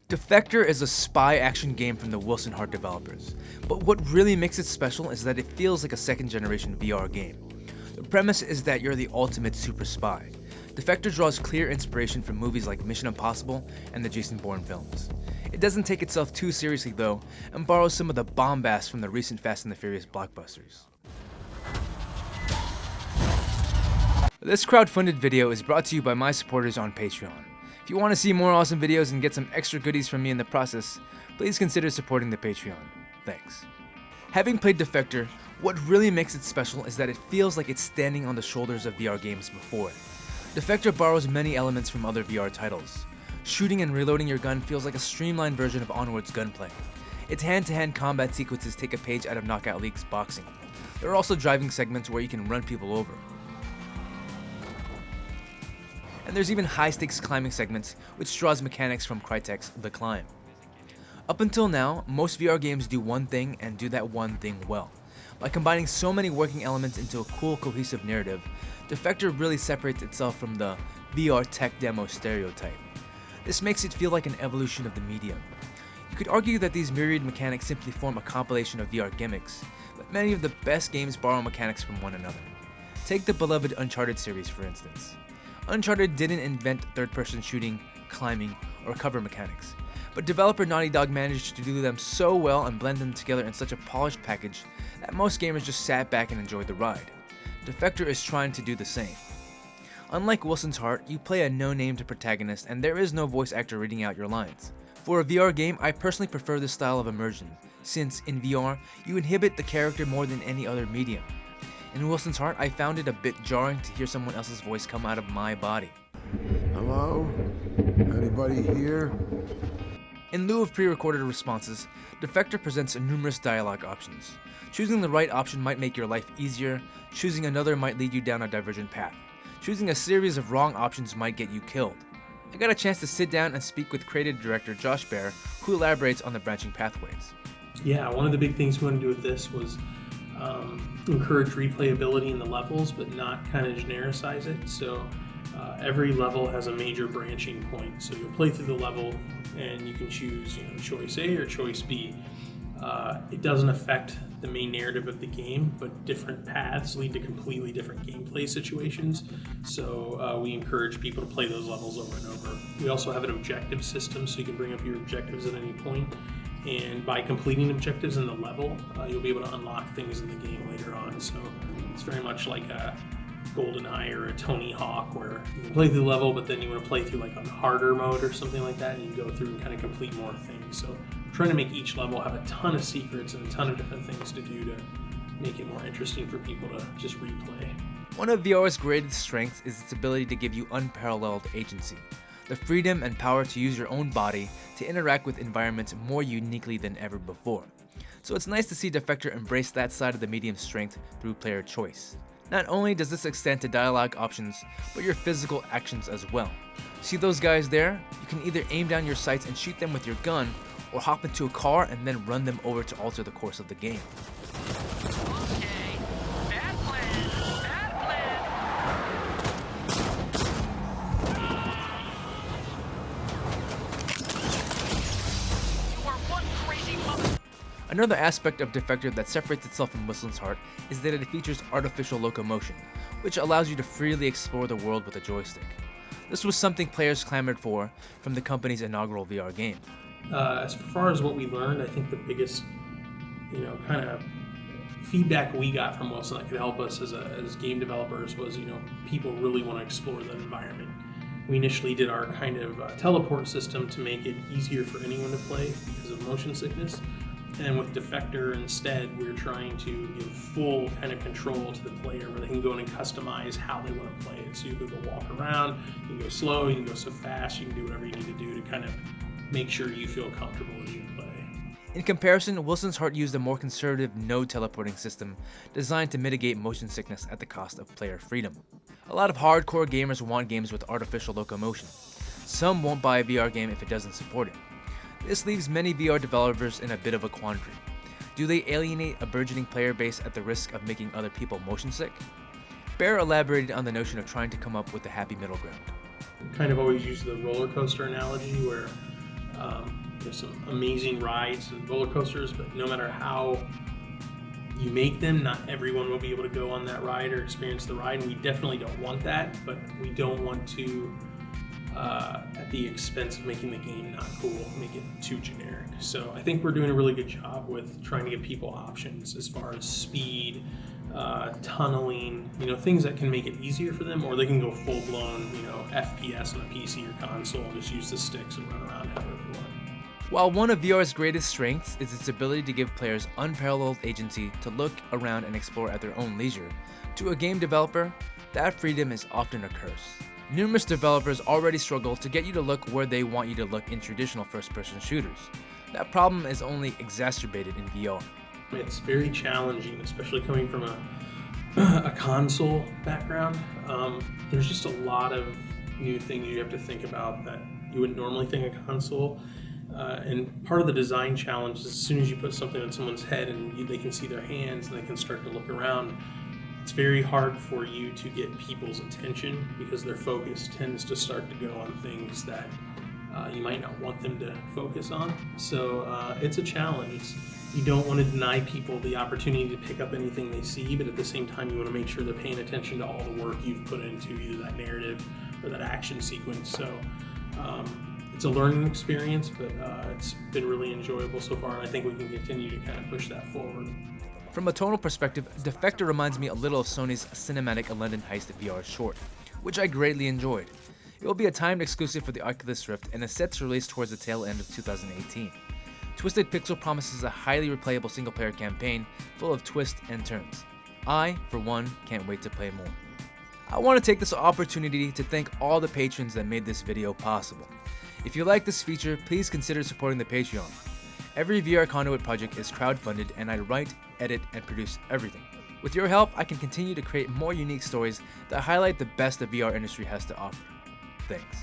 Defector is a spy action game from the Wilson Hart developers, but what really makes it special is that it feels like a second generation VR game. The premise is that you're the ultimate super spy. Defector draws clear inspiration from movies like Mission Impossible and the Jason Bourne films. It doesn't take itself too seriously though, and borrows some of the bombast from the recent Fast and the Furious blockbusters. This crowdfunded video is brought to you by my supporters on Patreon. If you want to see more awesome videos and get some extra goodies from me in the process, please consider supporting the Patreon. Thanks. Having played Defector, what really makes it special is that it feels like it's standing on the shoulders of VR games before it. Defector borrows many elements from other VR titles. Shooting and reloading your gun feels like a streamlined version of Onward's gunplay. Its hand-to-hand combat sequences take a page out of Knockout League's boxing. There are also driving segments where you can run people over. And there's even high-stakes climbing segments, which draws mechanics from Crytek's The Climb. Up until now, most VR games do one thing and do that one thing well. By combining so many working elements into a cool, cohesive narrative, Defector really separates itself from the VR tech demo stereotype. This makes it feel like an evolution of the medium. You could argue that these myriad mechanics simply form a compilation of VR gimmicks, but many of the best games borrow mechanics from one another. Take the beloved Uncharted series for instance. Uncharted didn't invent third-person shooting, climbing, or cover mechanics, but developer Naughty Dog managed to do them so well and blend them together in such a polished package that most gamers just sat back and enjoyed the ride. Defector is trying to do the same. Unlike Wilson's Heart, you play a no-named protagonist and there is no voice actor reading out your lines. For a VR game, I personally prefer this style of immersion, since in VR, you inhabit the character more than any other medium. In Wilson's Heart, I found it a bit jarring to hear someone else's voice come out of my body. Hello? Anybody here? In lieu of pre-recorded responses, Defector presents numerous dialogue options. Choosing the right option might make your life easier, choosing another might lead you down a divergent path. Choosing a series of wrong options might get you killed. I got a chance to sit down and speak with creative director Josh Baer, who elaborates on the branching pathways. Yeah, one of the big things we wanted to do with this was encourage replayability in the levels, but not kind of genericize it. So every level has a major branching point. So you'll play through the level and you can choose choice A or choice B. It doesn't affect the main narrative of the game, but different paths lead to completely different gameplay situations. So we encourage people to play those levels over and over. We also have an objective system, so you can bring up your objectives at any point. And by completing objectives in the level, you'll be able to unlock things in the game later on. So it's very much like a GoldenEye or a Tony Hawk, where you can play through the level, but then you want to play through like on harder mode or something like that, and you go through and kind of complete more things. So I'm trying to make each level have a ton of secrets and a ton of different things to do to make it more interesting for people to just replay. One of VR's greatest strengths is its ability to give you unparalleled agency. The freedom and power to use your own body to interact with environments more uniquely than ever before. So it's nice to see Defector embrace that side of the medium's strength through player choice. Not only does this extend to dialogue options, but your physical actions as well. See those guys there? You can either aim down your sights and shoot them with your gun, or hop into a car and then run them over to alter the course of the game. Okay, bad plan, bad plan. You are one crazy mother. Another aspect of Defector that separates itself from Wilson's Heart is that it features artificial locomotion, which allows you to freely explore the world with a joystick. This was something players clamored for from the company's inaugural VR game. As far as what we learned, I think the biggest, kind of feedback we got from Wilson that could help us as game developers was, people really want to explore the environment. We initially did our kind of teleport system to make it easier for anyone to play because of motion sickness. And with Defector instead, we're trying to give full kind of control to the player where they can go in and customize how they want to play it. So you can go walk around, you can go slow, you can go so fast, you can do whatever you need to do to kind of make sure you feel comfortable as you play. In comparison, Wilson's Heart used a more conservative node teleporting system designed to mitigate motion sickness at the cost of player freedom. A lot of hardcore gamers want games with artificial locomotion. Some won't buy a VR game if it doesn't support it. This leaves many VR developers in a bit of a quandary. Do they alienate a burgeoning player base at the risk of making other people motion sick? Baer elaborated on the notion of trying to come up with a happy middle ground. We kind of always use the roller coaster analogy where There's some amazing rides and roller coasters, but no matter how you make them, not everyone will be able to go on that ride or experience the ride. And we definitely don't want that, but we don't want to, at the expense of making the game not cool, make it too generic. So I think we're doing a really good job with trying to give people options as far as speed, tunneling, things that can make it easier for them, or they can go full-blown, FPS on a PC or console and just use the sticks and run around however they want. While one of VR's greatest strengths is its ability to give players unparalleled agency to look around and explore at their own leisure, to a game developer, that freedom is often a curse. Numerous developers already struggle to get you to look where they want you to look in traditional first-person shooters. That problem is only exacerbated in VR. It's very challenging, especially coming from a console background. There's just a lot of new things you have to think about that you wouldn't normally think a console. And part of the design challenge is as soon as you put something on someone's head and they can see their hands and they can start to look around, it's very hard for you to get people's attention because their focus tends to start to go on things that you might not want them to focus on. So it's a challenge. You don't want to deny people the opportunity to pick up anything they see, but at the same time you want to make sure they're paying attention to all the work you've put into either that narrative or that action sequence. So it's a learning experience, but it's been really enjoyable so far, and I think we can continue to kind of push that forward. From a tonal perspective, Defector reminds me a little of Sony's cinematic London Heist VR short, which I greatly enjoyed. It will be a timed exclusive for the Oculus Rift and is set to release towards the tail end of 2018. Twisted Pixel promises a highly replayable single-player campaign full of twists and turns. I, for one, can't wait to play more. I want to take this opportunity to thank all the patrons that made this video possible. If you like this feature, please consider supporting the Patreon. Every VR Conduit project is crowdfunded, and I write, edit, and produce everything. With your help, I can continue to create more unique stories that highlight the best the VR industry has to offer. Thanks.